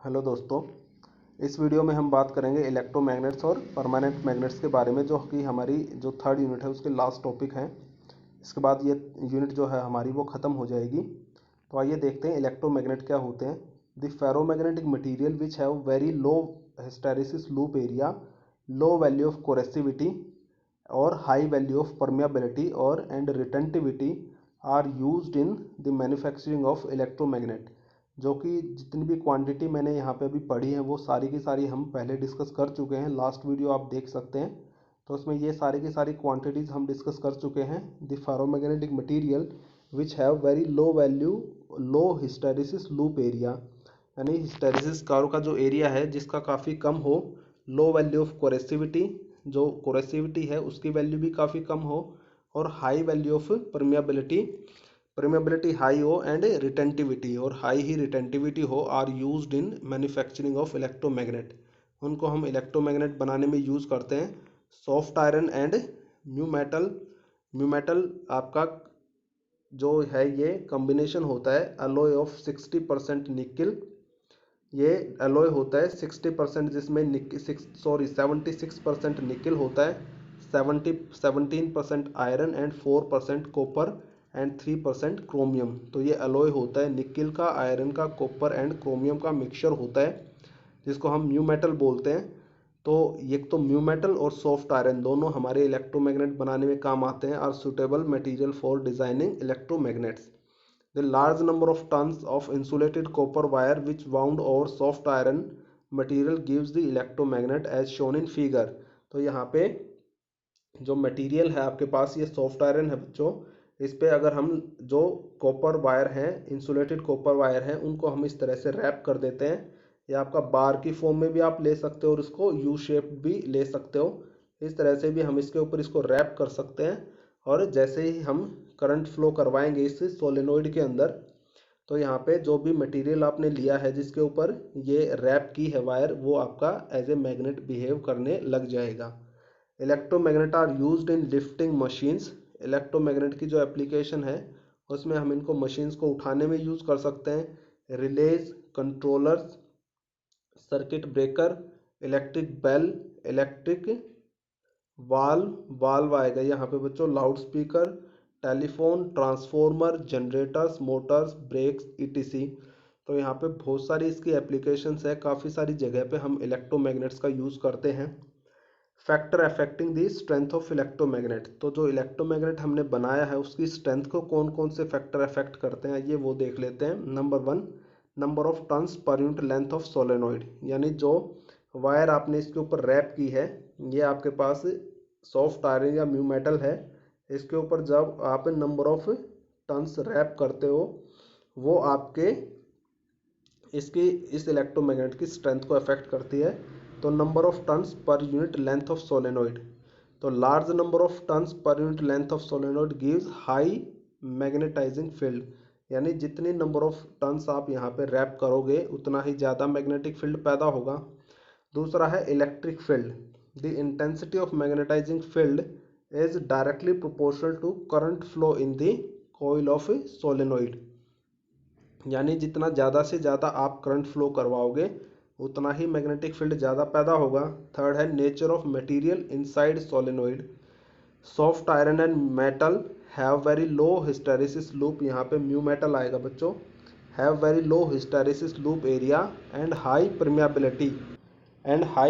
Hello दोस्तों, इस video में हम बात करेंगे इलेक्ट्रोमैग्नेट्स और परमानेंट मैग्नेट्स के बारे में, जो कि हमारी जो थर्ड यूनिट है उसके लास्ट टॉपिक है। इसके बाद ये यूनिट जो है हमारी वो ख़त्म हो जाएगी। तो आइए देखते हैं इलेक्ट्रोमैग्नेट क्या होते हैं। The ferromagnetic material which have very low hysteresis loop area, low value of coercivity और हाई वैल्यू ऑफ परमियाबिलिटी और and retentivity are used in the manufacturing of electromagnet. जो कि जितनी भी क्वांटिटी मैंने यहाँ पे अभी पढ़ी है वो सारी की सारी हम पहले डिस्कस कर चुके हैं। लास्ट वीडियो आप देख सकते हैं, तो उसमें ये सारी की सारी क्वांटिटीज़ हम डिस्कस कर चुके हैं। The ferromagnetic material which have very low value, low hysteresis loop area, यानी हिस्टैरिसीस कार का जो एरिया है जिसका काफ़ी कम हो, लो वैल्यू ऑफ कोरेसिविटी, जो कोरेसिविटी है उसकी वैल्यू भी काफ़ी कम हो, और high value of permeability high हो एंड रिटेंटिविटी, और हाई ही रिटेंटिविटी हो, are used in manufacturing of electromagnet. उनको हम इलेक्ट्रोमैग्नेट बनाने में यूज़ करते हैं। Soft iron and mu metal आपका जो है ये कॉम्बिनेशन होता है अलॉय ऑफ 60% निकिल। ये अलॉय होता है 60%, जिसमें 76% निकिल होता है, 17% iron and 4% copper and 3% chromium. तो ये अलॉय होता है निकिल का, आयरन का, कॉपर एंड क्रोमियम का मिक्सचर होता है, जिसको हम म्यू मेटल बोलते हैं। तो एक तो म्यू मेटल और सॉफ्ट आयरन दोनों हमारे इलेक्ट्रोमैग्नेट बनाने में काम आते हैं, are suitable material for designing electromagnets. The large number of tons of insulated copper wire which wound over soft iron material gives the electromagnet as shown in figure। तो यहाँ पे जो मटेरियल है आपके पास ये सॉफ्ट आयरन है बच्चों। इस पे अगर हम जो कॉपर वायर हैं, इंसुलेटेड कॉपर वायर हैं, उनको हम इस तरह से रैप कर देते हैं। या आपका बार की फॉर्म में भी आप ले सकते हो और इसको यू शेप भी ले सकते हो। इस तरह से भी हम इसके ऊपर इसको रैप कर सकते हैं। और जैसे ही हम करंट फ्लो करवाएंगे इस सोलेनोइड के अंदर, तो यहाँ पे जो भी मटेरियल आपने लिया है जिसके ऊपर ये रैप की है वायर, वो आपका एज ए मैग्नेट बिहेव करने लग जाएगा। Electromagnet are used in lifting machines. Electromagnet की जो एप्लीकेशन है उसमें हम इनको मशीन्स को उठाने में यूज़ कर सकते हैं। Relays, controllers, circuit breaker, electric bell, electric valve आएगा यहाँ पे बच्चों, loud speaker, telephone, transformer, generators, motors, brakes, etc. तो यहाँ पे बहुत सारी इसकी एप्लीकेशंस है, काफ़ी सारी जगह पे हम इलेक्ट्रोमैग्नेट्स का यूज़ करते हैं। Factor affecting the strength of electromagnet. तो जो इलेक्ट्रोमैग्नेट हमने बनाया है उसकी स्ट्रेंथ को कौन कौन से फैक्टर अफेक्ट करते हैं ये वो देख लेते हैं। Number 1, number of turns per unit length of solenoid, यानी जो वायर आपने इसके ऊपर रैप की है, ये आपके पास सॉफ्ट आयरन या म्यू मेटल है। इसके ऊपर जब आप नंबर ऑफ टर्न्स रैप करते हो वो आपके इसकी इस इलेक्ट्रोमैग्नेट की स्ट्रेंथ को अफेक्ट करती है। तो number of turns per unit length of solenoid, तो large number of turns per unit length of solenoid gives high magnetising field, यानी जितनी नंबर ऑफ टर्न्स आप यहाँ पे रैप करोगे उतना ही ज़्यादा मैग्नेटिक फील्ड पैदा होगा। दूसरा है electric field. The intensity of magnetising field is directly proportional to current flow in the coil of solenoid, यानी जितना ज़्यादा से ज़्यादा आप करंट फ्लो करवाओगे उतना ही मैग्नेटिक फील्ड ज़्यादा पैदा होगा। थर्ड है nature of material inside solenoid. Soft iron and metal have very low hysteresis loop, यहाँ पे म्यू मेटल आएगा बच्चों, have very low hysteresis loop area and high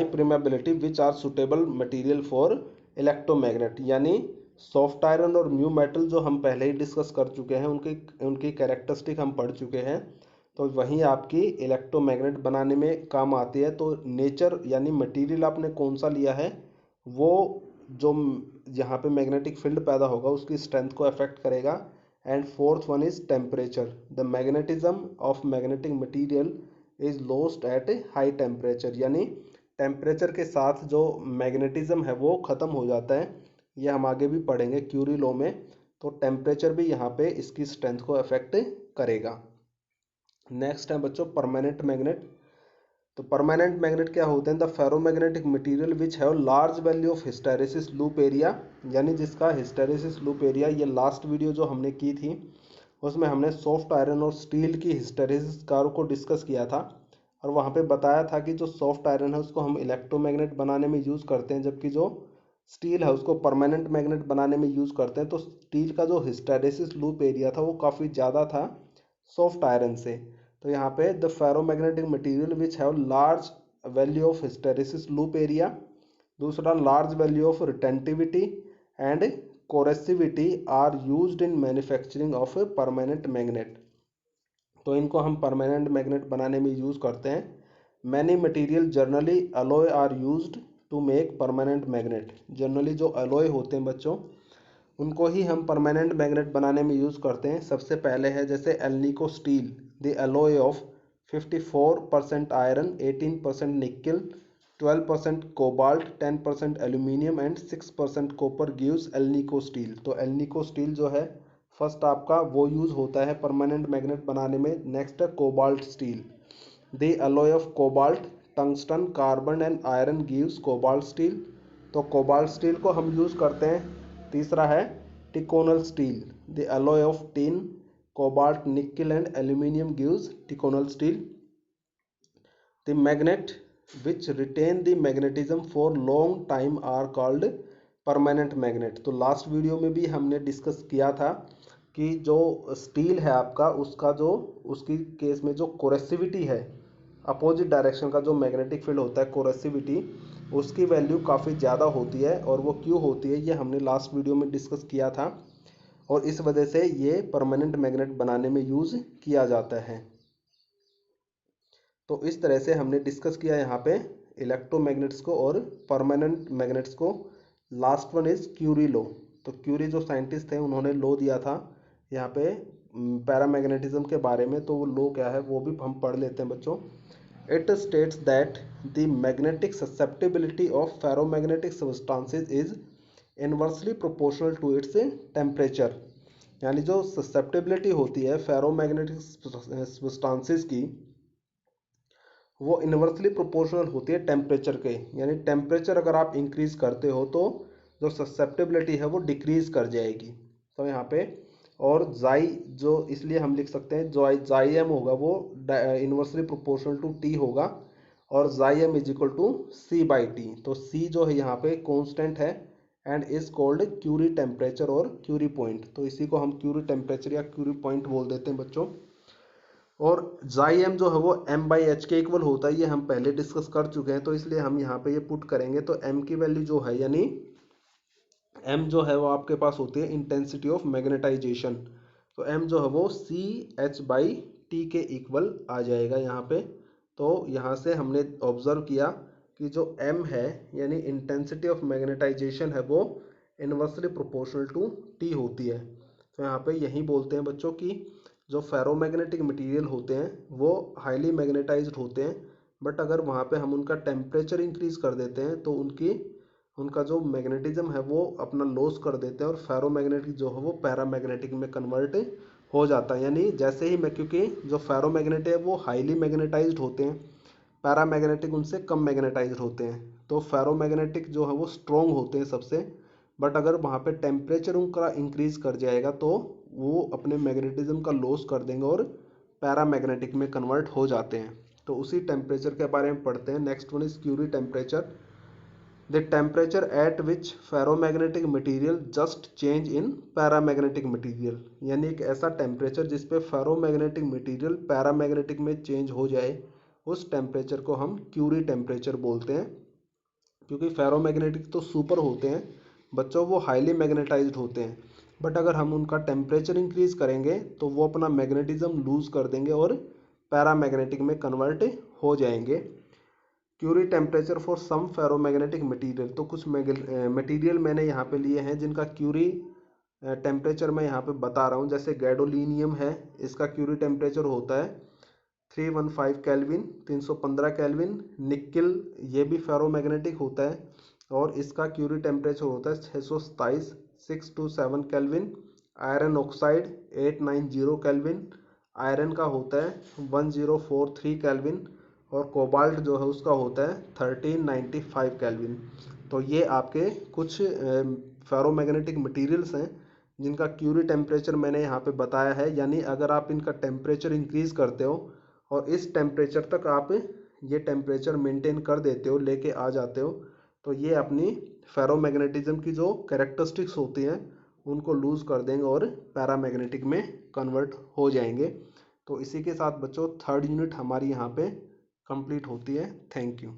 permeability which are suitable material for electromagnet. यानी soft iron और mu metal जो हम पहले ही discuss कर चुके हैं, उनकी उनकी कैरेक्टरिस्टिक हम पढ़ चुके हैं, तो वहीं आपकी इलेक्ट्रोमैग्नेट बनाने में काम आती है। तो नेचर यानी मटेरियल आपने कौन सा लिया है वो जो यहाँ पे मैग्नेटिक फील्ड पैदा होगा उसकी स्ट्रेंथ को अफेक्ट करेगा। And fourth one is temperature. The magnetism of magnetic material is lost at high temperature, यानी टेम्परेचर के साथ जो मैग्नेटिज्म है वो ख़त्म हो जाता है। ये हम आगे भी पढ़ेंगे क्यूरी लॉ में। तो टेम्परेचर भी यहाँ पे इसकी स्ट्रेंथ को अफेक्ट करेगा। नेक्स्ट है बच्चों परमानेंट मैग्नेट। तो परमानेंट मैग्नेट क्या होते हैं? The ferromagnetic material which have large value of hysteresis loop area, यानी जिसका हिस्टैरिसीस लूप एरिया, ये लास्ट वीडियो जो हमने की थी उसमें हमने सॉफ्ट आयरन और स्टील की हिस्टैरिसीस कारों को डिस्कस किया था। और वहाँ पे बताया था कि जो सॉफ्ट आयरन है उसको हम इलेक्ट्रोमैग्नेट बनाने में यूज़ करते हैं, जबकि जो स्टील है उसको परमानेंट मैग्नेट बनाने में यूज़ करते हैं। तो स्टील का जो हिस्टैरिसीस लूप एरिया था वो काफ़ी ज़्यादा था सॉफ्ट आयरन से। तो यहाँ पे the ferromagnetic material which have large value of hysteresis loop area, दूसरा large value of retentivity and coercivity are used in manufacturing of permanent magnet. तो इनको हम परमानेंट मैग्नेट बनाने में यूज़ करते हैं। Many material generally alloy are used to make permanent magnet. Generally जो alloy होते हैं बच्चों, उनको ही हम परमानेंट मैग्नेट बनाने में यूज़ करते हैं। सबसे पहले है जैसे alnico steel, the alloy of 54% iron, 18% निकल, 12% cobalt, 10% aluminium and 6% copper gives alnico steel. तो एल्निको स्टील जो है फर्स्ट आपका वो यूज़ होता है परमानेंट मैग्नेट बनाने में। नेक्स्ट है cobalt steel, the alloy of cobalt, tungsten, carbon and iron gives cobalt steel. तो कोबाल्ट स्टील को हम यूज़ करते हैं। तीसरा है ticonal steel, the alloy of tin, cobalt, nickel and aluminium gives ticonal steel. The magnet which retain the magnetism for long time are called permanent magnet. तो last video में भी हमने डिस्कस किया था कि जो स्टील है आपका, उसका जो उसकी केस में जो कोरेसिविटी है, अपोजिट डायरेक्शन का जो मैग्नेटिक फील्ड होता है कोरेसिविटी, उसकी वैल्यू काफ़ी ज़्यादा होती है। और वो क्यों होती है ये हमने लास्ट वीडियो में डिस्कस किया था, और इस वजह से ये परमानेंट मैग्नेट बनाने में यूज़ किया जाता है। तो इस तरह से हमने डिस्कस किया यहाँ पे इलेक्ट्रोमैग्नेट्स को और परमानेंट मैग्नेट्स को। Last one is Curie law. तो क्यूरी जो साइंटिस्ट थे उन्होंने लॉ दिया था यहाँ पे पैरामैग्नेटिज्म के बारे में। तो वो लॉ क्या है वो भी हम पढ़ लेते हैं बच्चों। It states that the magnetic susceptibility of ferromagnetic substances is inversely proportional to its temperature. यानी जो ससेप्टिबिलिटी होती है फेरोमैग्नेटिक सब्सटेंसेस की, वो इन्वर्सली प्रोपोर्शनल होती है टेम्परेचर के। यानी टेम्परेचर अगर आप इंक्रीज करते हो तो जो ससेप्टिबिलिटी है वो डिक्रीज कर जाएगी। तो यहाँ पे और जाई जो इसलिए हम लिख सकते हैं जो जाई एम होगा वो इन्वर्सली प्रोपोर्शनल टू टी होगा, और जाई M is equal to C by T. तो सी जो है यहाँ पे कॉन्स्टेंट है and is called Curie temperature और क्यूरी पॉइंट। तो इसी को हम क्यूरी टेम्परेचर या क्यूरी पॉइंट बोल देते हैं बच्चों। और जाई एम जो है वो एम बाई एच के इक्वल होता है, ये हम पहले डिस्कस कर चुके हैं। तो इसलिए हम यहाँ पे ये पुट करेंगे। तो एम की वैल्यू जो है, यानी एम जो है वो आपके पास होती है इंटेंसिटी ऑफ मैग्नेटाइजेशन। तो एम जो है वो सी एच बाई टी के इक्वल आ जाएगा यहाँ पे। तो यहाँ से हमने ऑब्जर्व किया कि जो एम है यानी इंटेंसिटी ऑफ मैग्नेटाइजेशन है वो इन्वर्सली प्रोपोर्शनल टू टी होती है। तो यहाँ पे यही बोलते हैं बच्चों कि जो फेरोमैग्नेटिक मटेरियल होते हैं वो हाईली मैग्नेटाइज्ड होते हैं, बट अगर वहाँ पे हम उनका टेम्परेचर इंक्रीज कर देते हैं तो उनका जो मैग्नेटिज्म है वो अपना लॉस कर देते हैं, और फेरोमैग्नेटिक जो है वो पैरामैग्नेटिक में कन्वर्ट हो जाता है। यानी जैसे ही मैं, क्योंकि जो फेरोमैग्नेट है वो हाईली मैग्नेटाइज्ड होते हैं, पैरामैग्नेटिक उनसे कम मैग्नेटाइज्ड होते हैं। तो फेरोमैग्नेटिक जो है वो स्ट्रॉन्ग होते हैं सबसे, बट अगर वहाँ पे टेम्परेचर उनका इंक्रीज कर जाएगा तो वो अपने मैग्नेटिज्म का लॉस कर देंगे और पैरामैग्नेटिक में कन्वर्ट हो जाते हैं। तो उसी टेम्परेचर के बारे में पढ़ते हैं। Next one is Curie temperature, the temperature at which ferromagnetic material just change in paramagnetic material. यानी एक ऐसा टेम्परेचर जिस पे फेरोमैग्नेटिक मटेरियल पैरामैग्नेटिक में चेंज हो जाए, उस टेम्परेचर को हम क्यूरी टेम्परेचर बोलते हैं। क्योंकि फेरोमैग्नेटिक तो सुपर होते हैं बच्चों, वो हाईली मैग्नेटाइज्ड होते हैं, बट अगर हम उनका टेम्परेचर इंक्रीज करेंगे तो वो अपना मैग्नेटिज्म लूज कर देंगे और पैरामैग्नेटिक में कन्वर्ट हो जाएंगे। Curie temperature for some ferromagnetic material. तो कुछ मटेरियल मैंने यहाँ पे लिए हैं जिनका क्यूरी टेम्परेचर मैं यहाँ पे बता रहा हूँ। जैसे गैडोलीनियम है, इसका क्यूरी टेम्परेचर होता है 315 केल्विन, 315 केल्विन। निकल ये भी फेरोमैग्नेटिक होता है और इसका क्यूरी टेम्परेचर होता है 627, 627 kelvin. Iron oxide 890 kelvin, iron का होता है 1043 केल्विन, और कोबाल्ट जो है उसका होता है 1395 केल्विन। तो ये आपके कुछ फेरोमैग्नेटिक मटेरियल्स हैं जिनका क्यूरी टेम्परेचर मैंने यहाँ पे बताया है। यानी अगर आप इनका टेम्परेचर इंक्रीज करते हो और इस टेम्परेचर तक आप ये टेम्परेचर मेंटेन कर देते हो, लेके आ जाते हो, तो ये अपनी फेरोमैग्नेटिज्म की जो कैरेक्टरिस्टिक्स होती हैं उनको लूज़ कर देंगे और पैरामैग्नेटिक में कन्वर्ट हो जाएंगे। तो इसी के साथ बच्चों थर्ड यूनिट हमारी यहाँ पे कंप्लीट होती है। Thank you.